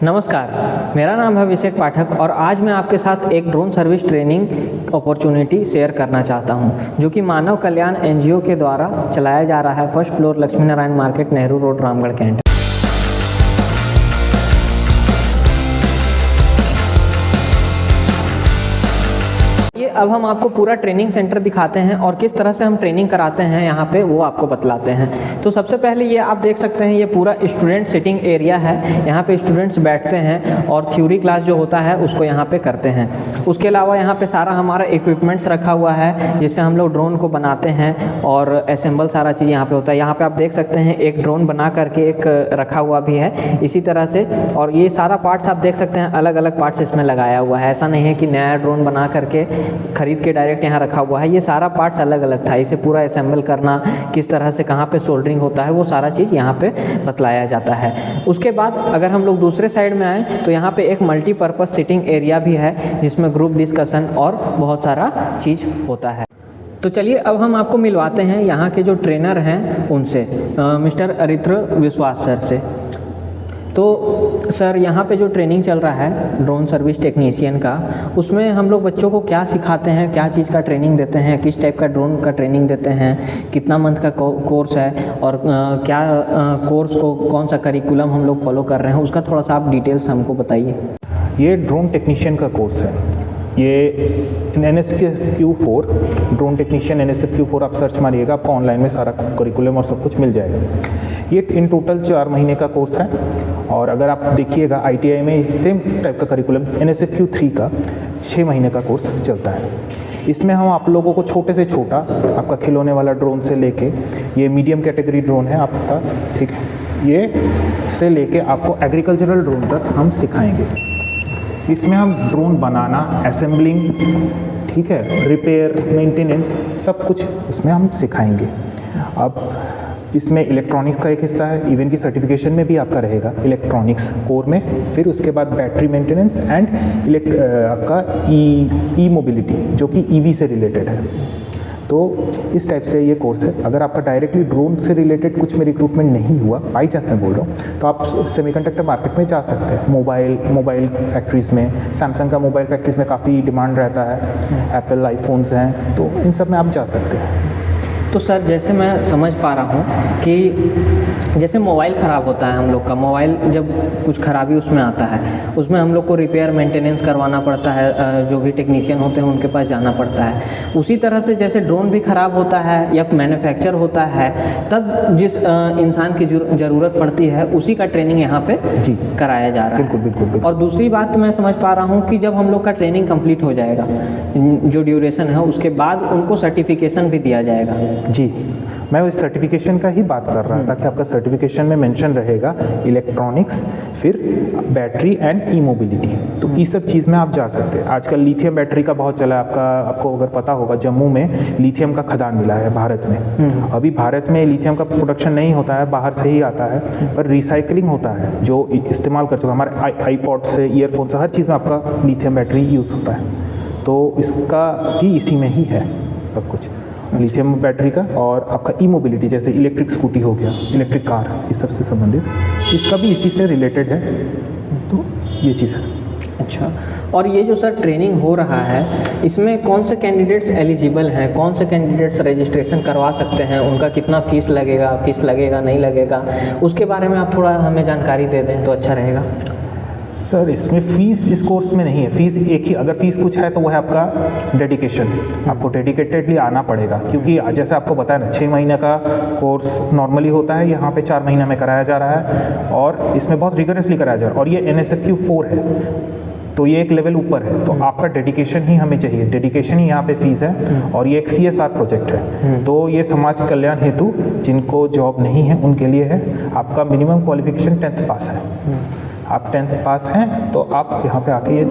नमस्कार, मेरा नाम है अभिषेक पाठक और आज मैं आपके साथ एक drone service training opportunity share करना चाहता हूं, जो कि मानव कल्याण एनजीओ के द्वारा चलाया जा रहा है। First floor Lakshmi Narayan market, Nehru road, Ramgarh, cantt. अब हम आपको पूरा ट्रेनिंग सेंटर दिखाते हैं और किस तरह से हम ट्रेनिंग कराते हैं यहाँ पे, वो आपको बतलाते हैं। तो सबसे पहले ये आप देख सकते हैं, ये पूरा स्टूडेंट सिटिंग एरिया है। यहाँ पे स्टूडेंट्स बैठते हैं और थ्योरी क्लास जो होता है उसको यहाँ पे करते हैं। उसके अलावा यहाँ पे सारा हमारा इक्विपमेंट्स रखा हुआ है, जिससे हम लोग ड्रोन को बनाते हैं और असेंबल सारा चीज़ यहाँ पे होता है। यहाँ पे आप देख सकते हैं एक ड्रोन बना करके एक रखा हुआ भी है इसी तरह से, और ये सारा पार्ट्स आप देख सकते हैं, अलग अलग पार्ट्स इसमें लगाया हुआ है। ऐसा नहीं है कि नया ड्रोन बना करके खरीद के डायरेक्ट यहाँ रखा हुआ है। ये सारा पार्ट्स अलग अलग था। इसे पूरा असेंबल करना, किस तरह से कहाँ पे सोल्डरिंग होता है, वो सारा चीज़ यहाँ पे बतलाया जाता है। उसके बाद अगर हम लोग दूसरे साइड में आएँ तो यहाँ पे एक मल्टीपर्पज़ सिटिंग एरिया भी है, जिसमें ग्रुप डिस्कशन और बहुत सारा चीज़ होता है। तो चलिए अब हम आपको मिलवाते हैं यहाँ के जो ट्रेनर हैं उनसे, मिस्टर अरित्र विश्वास सर से। तो सर, यहाँ पे जो ट्रेनिंग चल रहा है ड्रोन सर्विस टेक्नीशियन का, उसमें हम लोग बच्चों को क्या सिखाते हैं, क्या चीज़ का ट्रेनिंग देते हैं, किस टाइप का ड्रोन का ट्रेनिंग देते हैं, कितना मंथ का कोर्स है और क्या कोर्स को कौन सा करिकुलम हम लोग फॉलो कर रहे हैं, उसका थोड़ा सा आप डिटेल्स हमको बताइए। ये ड्रोन टेक्नीशियन का कोर्स है। ये NSFQ4 ड्रोन टेक्नीशियन NSFQ4 आप सर्च मारिएगा, आपको ऑनलाइन में सारा करिकुलम और सब कुछ मिल जाएगा। ये इन टोटल 4 महीने का कोर्स है। और अगर आप देखिएगा ITI में सेम टाइप का करिकुलम NSFQ3 का 6 महीने का कोर्स चलता है। इसमें हम आप लोगों को छोटे से छोटा, आपका खिलौने वाला ड्रोन से लेके, ये मीडियम कैटेगरी ड्रोन है आपका, ठीक है, ये से लेके आपको एग्रीकल्चरल ड्रोन तक हम सिखाएंगे। इसमें हम ड्रोन बनाना, असेंबलिंग, ठीक है, रिपेयर, मेंटेनेंस, सब कुछ इसमें हम सिखाएंगे। अब इसमें इलेक्ट्रॉनिक्स का एक हिस्सा है, इवन की सर्टिफिकेशन में भी आपका रहेगा इलेक्ट्रॉनिक्स कोर में। फिर उसके बाद बैटरी मेंटेनेंस एंड आपका ई मोबिलिटी, जो कि EV से रिलेटेड है। तो इस टाइप से ये कोर्स है। अगर आपका डायरेक्टली ड्रोन से रिलेटेड कुछ में रिक्रूटमेंट नहीं हुआ, बाई चांस मैं बोल रहा हूँ, तो आप सेमीकंडक्टर मार्केट में जा सकते हैं। मोबाइल फैक्ट्रीज़ में, सैमसंग का मोबाइल फैक्ट्रीज़ में काफ़ी डिमांड रहता है, एप्पल आईफोन्स हैं, तो इन सब में आप जा सकते हैं। तो सर, जैसे मैं समझ पा रहा हूँ कि जैसे मोबाइल ख़राब होता है, हम लोग का मोबाइल जब कुछ ख़राबी उसमें आता है, उसमें हम लोग को रिपेयर मेंटेनेंस करवाना पड़ता है, जो भी टेक्नीशियन होते हैं उनके पास जाना पड़ता है। उसी तरह से जैसे ड्रोन भी ख़राब होता है या मैन्युफैक्चर होता है, तब जिस इंसान की ज़रूरत पड़ती है उसी का ट्रेनिंग यहाँ पे जी कराया जा रहा है। बिल्कुल। और दूसरी बात मैं समझ पा रहा हूँ कि जब हम लोग का ट्रेनिंग कंप्लीट हो जाएगा, जो ड्यूरेशन है, उसके बाद उनको सर्टिफिकेशन भी दिया जाएगा। जी, मैं उस सर्टिफिकेशन का ही बात कर रहा था कि आपका सर्टिफिकेशन में मेंशन रहेगा इलेक्ट्रॉनिक्स, फिर बैटरी एंड ई मोबिलिटी। तो ये सब चीज़ में आप जा सकते हैं। आजकल लिथियम बैटरी का बहुत चला है। आपको अगर पता होगा, जम्मू में लिथियम का खदान मिला है भारत में। अभी भारत में लिथियम का प्रोडक्शन नहीं होता है, बाहर से ही आता है, पर रिसाइकलिंग होता है, जो इस्तेमाल कर चुका है। हमारे आईपॉड से, ईयरफोन से, हर चीज़ में आपका लिथियम बैटरी यूज़ होता है। तो इसका भी इसी में ही है सब कुछ, लिथियम बैटरी का। और आपका ई मोबिलिटी, जैसे इलेक्ट्रिक स्कूटी हो गया, इलेक्ट्रिक कार, इस सब से संबंधित, इसका भी इसी से रिलेटेड है। तो ये चीज़ है। अच्छा, और ये जो सर ट्रेनिंग हो रहा है, इसमें कौन से कैंडिडेट्स एलिजिबल हैं, कौन से कैंडिडेट्स रजिस्ट्रेशन करवा सकते हैं, उनका कितना फीस लगेगा नहीं लगेगा, उसके बारे में आप थोड़ा हमें जानकारी दे दें तो अच्छा रहेगा। सर, इसमें फ़ीस इस कोर्स में नहीं है। फ़ीस एक ही, अगर फ़ीस कुछ है तो वो है आपका डेडिकेशन। आपको डेडिकेटेडली आना पड़ेगा, क्योंकि जैसे आपको बताया ना, 6 महीने का कोर्स नॉर्मली होता है, यहाँ पे 4 महीने में कराया जा रहा है और इसमें बहुत रिगरसली कराया जा रहा है। और ये NSFQ4 है, तो ये एक लेवल ऊपर है। तो आपका डेडिकेशन ही हमें चाहिए, डेडिकेशन ही यहाँ पे फीस है। और ये एक CSR प्रोजेक्ट है, तो ये समाज कल्याण हेतु जिनको जॉब नहीं है उनके लिए है। आपका मिनिमम क्वालिफिकेशन 10th पास है। आप 10th पास हैं तो आप यहाँ पे आके ये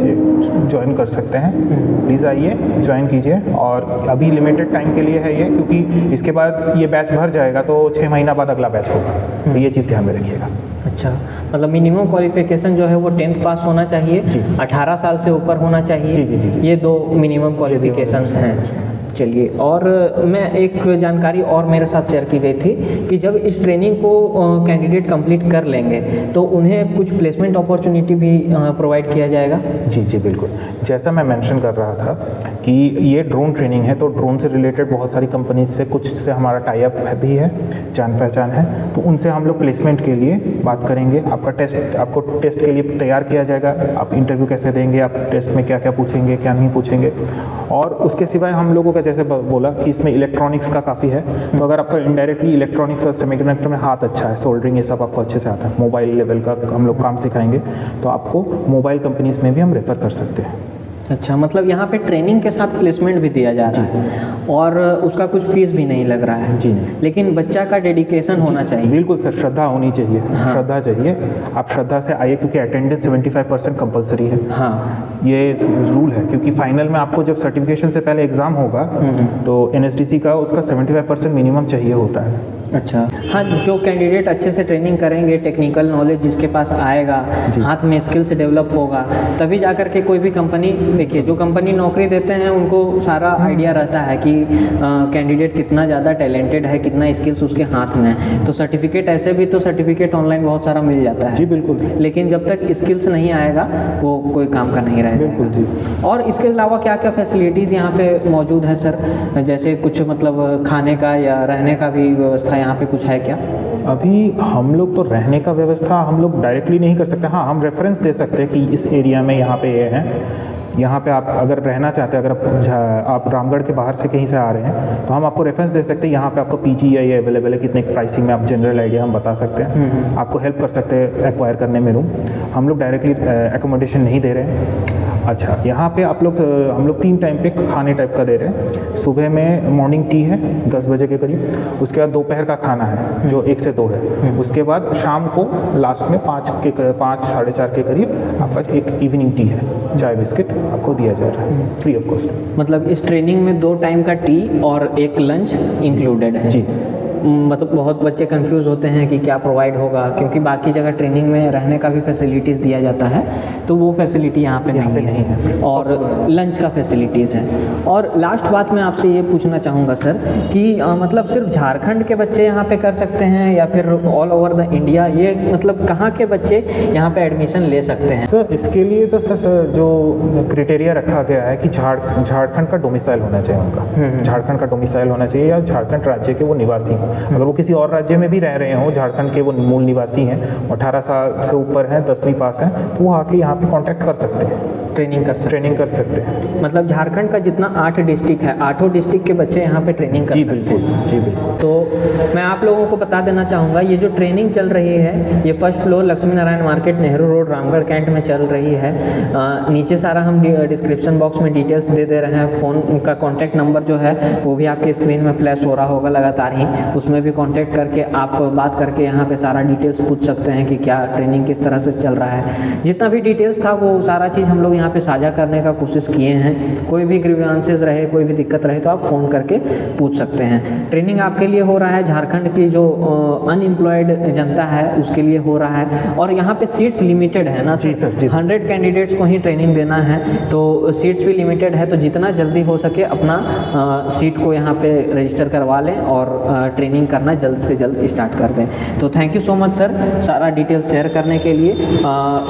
ज्वाइन कर सकते हैं। प्लीज़ आइए, ज्वाइन कीजिए। और अभी लिमिटेड टाइम के लिए है ये, क्योंकि इसके बाद ये बैच भर जाएगा तो 6 महीना बाद अगला बैच होगा। तो ये चीज़ ध्यान में रखिएगा। अच्छा, मतलब मिनिमम क्वालिफिकेशन जो है वो 10th पास होना चाहिए, 18 साल से ऊपर होना चाहिए। जी। ये 2 मिनिमम क्वालिफिकेशंस हैं। चलिए, और मैं एक जानकारी और मेरे साथ शेयर की गई थी कि जब इस ट्रेनिंग को कैंडिडेट कंप्लीट कर लेंगे तो उन्हें कुछ प्लेसमेंट अपॉर्चुनिटी भी प्रोवाइड किया जाएगा। जी जी बिल्कुल, जैसा मैं मेंशन कर रहा था कि ये ड्रोन ट्रेनिंग है, तो ड्रोन से रिलेटेड बहुत सारी कंपनीज से कुछ से हमारा टाई अप भी है, जान पहचान है, तो उनसे हम लोग प्लेसमेंट के लिए बात करेंगे। आपको टेस्ट के लिए तैयार किया जाएगा, आप इंटरव्यू कैसे देंगे, आप टेस्ट में क्या क्या पूछेंगे क्या नहीं पूछेंगे। और उसके सिवाय हम लोगों का जैसे बोला कि इसमें इलेक्ट्रॉनिक्स का काफ़ी है, तो अगर आपका इनडायरेक्टली इलेक्ट्रॉनिक्स और सेमीकंडक्टर में हाथ अच्छा है, सोल्डरिंग ये सब आपको अच्छे से आता है, मोबाइल लेवल का हम लोग काम सिखाएंगे, तो आपको मोबाइल कंपनीज में भी हम रेफ़र कर सकते हैं। अच्छा, मतलब यहाँ पे ट्रेनिंग के साथ प्लेसमेंट भी दिया जा रहा है और उसका कुछ फीस भी नहीं लग रहा है। जी नहीं, लेकिन बच्चा का डेडिकेशन होना चाहिए। बिल्कुल सर, श्रद्धा होनी चाहिए। हाँ। श्रद्धा चाहिए, आप श्रद्धा से आइए, क्योंकि अटेंडेंस 75% कंपलसरी है। हाँ, ये रूल है, क्योंकि फाइनल में आपको जब सर्टिफिकेशन से पहले एग्ज़ाम होगा तो NSDC का उसका 75% मिनिमम चाहिए होता है। अच्छा। हाँ, जो कैंडिडेट अच्छे से ट्रेनिंग करेंगे, टेक्निकल नॉलेज जिसके पास आएगा, हाथ में स्किल्स डेवलप होगा, तभी जा कर के कोई भी कंपनी, देखिए जो कंपनी नौकरी देते हैं उनको सारा आइडिया रहता है कि कैंडिडेट कितना ज़्यादा टैलेंटेड है, कितना स्किल्स उसके हाथ में है। तो सर्टिफिकेट ऐसे भी तो सर्टिफिकेट ऑनलाइन बहुत सारा मिल जाता है। जी बिल्कुल, लेकिन जब तक स्किल्स नहीं आएगा वो कोई काम का नहीं रहेगा। बिल्कुल जी। और इसके अलावा क्या क्या फैसिलिटीज़ यहाँ पे मौजूद है सर? जैसे कुछ मतलब खाने का या रहने का भी व्यवस्था यहाँ पे कुछ है क्या? अभी हम लोग तो रहने का व्यवस्था हम लोग डायरेक्टली नहीं कर सकते। हाँ, हम रेफरेंस दे सकते हैं कि इस एरिया में यहाँ पे ये है, यहाँ पे आप अगर रहना चाहते हैं, अगर आप रामगढ़ के बाहर से कहीं से आ रहे हैं तो हम आपको रेफरेंस दे सकते हैं, यहाँ पे आपको PG या ये अवेलेबल है, कितने प्राइसिंग में, आप जनरल आइडिया हम बता सकते हैं, आपको हेल्प कर सकते हैं एक्वायर करने में रूम। हम लोग डायरेक्टली एकोमोडेशन नहीं दे रहे हैं। अच्छा, यहाँ पे आप लोग हम लोग 3 टाइम पे खाने टाइप का दे रहे हैं। सुबह में मॉर्निंग टी है 10 बजे के करीब, उसके बाद दोपहर का खाना है जो 1 से 2 है, उसके बाद शाम को लास्ट में 5 साढ़े 4 के करीब आपका एक इवनिंग टी है, चाय बिस्किट आपको दिया जा रहा है फ्री ऑफ कॉस्ट। मतलब इस ट्रेनिंग में 2 टाइम का टी और एक लंच इंक्लूडेड है। जी। मतलब बहुत बच्चे कंफ्यूज होते हैं कि क्या प्रोवाइड होगा, क्योंकि बाकी जगह ट्रेनिंग में रहने का भी फैसिलिटीज़ दिया जाता है, तो वो फैसिलिटी यहाँ पे नहीं है और लंच का फैसिलिटीज़ है। और लास्ट बात मैं आपसे ये पूछना चाहूँगा सर कि मतलब सिर्फ झारखंड के बच्चे यहाँ पे कर सकते हैं या फिर ऑल ओवर द इंडिया, ये मतलब कहाँ के बच्चे यहाँ पे एडमिशन ले सकते हैं? सर इसके लिए तो सर जो क्राइटेरिया रखा गया है कि झारखंड का डोमिसाइल होना चाहिए उनका, झारखंड का डोमिसाइल होना चाहिए या झारखंड राज्य के वो निवासी हों। अगर वो किसी और राज्य में भी रह रहे हों, झारखंड के वो मूल निवासी हैं, 18 साल से ऊपर हैं, 10वीं पास हैं, तो वो आके यहाँ पे कांटेक्ट कर सकते हैं, ट्रेनिंग कर सकते हैं। मतलब झारखंड का जितना 8 डिस्ट्रिक्ट है, 8 डिस्ट्रिक्ट के बच्चे यहाँ पे ट्रेनिंग कर सकते हैं। जी बिल्कुल। तो मैं आप लोगों को बता देना चाहूँगा, ये जो ट्रेनिंग चल रही है ये first floor Lakshmi Narayan market, Nehru road, Ramgarh cantt में चल रही है। नीचे सारा हम डिस्क्रिप्शन बॉक्स में डिटेल्स दे रहे हैं। फ़ोन का कॉन्टैक्ट नंबर जो है वो भी आपके स्क्रीन में फ्लैश हो रहा होगा लगातार ही, उसमें भी कॉन्टैक्ट करके आप बात करके यहाँ पे सारा डिटेल्स पूछ सकते हैं कि क्या ट्रेनिंग किस तरह से चल रहा है। जितना भी डिटेल्स था वो सारा चीज़ हम लोग यहाँ पे साझा करने का कोशिश किए हैं। कोई भी ग्रीवेंसेस रहे, कोई भी दिक्कत रहे तो आप फ़ोन करके पूछ सकते हैं। ट्रेनिंग आपके लिए हो रहा है, झारखंड की जो अनएम्प्लॉयड जनता है उसके लिए हो रहा है, और यहाँ पे सीट्स लिमिटेड है ना? जी सर, जी। 100 कैंडिडेट्स को ही ट्रेनिंग देना है, तो सीट्स भी लिमिटेड है, तो जितना जल्दी हो सके अपना सीट को यहाँ पे रजिस्टर करवा लें और ट्रेनिंग करना जल्द से जल्द स्टार्ट कर दें। तो thank you so much sir सारा डिटेल्स शेयर करने के लिए।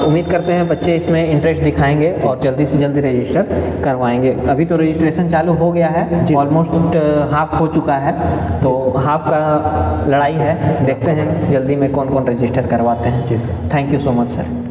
उम्मीद करते हैं बच्चे इसमें इंटरेस्ट दिखाएंगे और जल्दी से जल्दी रजिस्टर करवाएंगे। अभी तो रजिस्ट्रेशन चालू हो गया है, ऑलमोस्ट हाफ हो चुका है, तो हाफ का लड़ाई है, देखते हैं जल्दी में कौन कौन रजिस्टर करवाते हैं। Ji sir, thank you so much sir.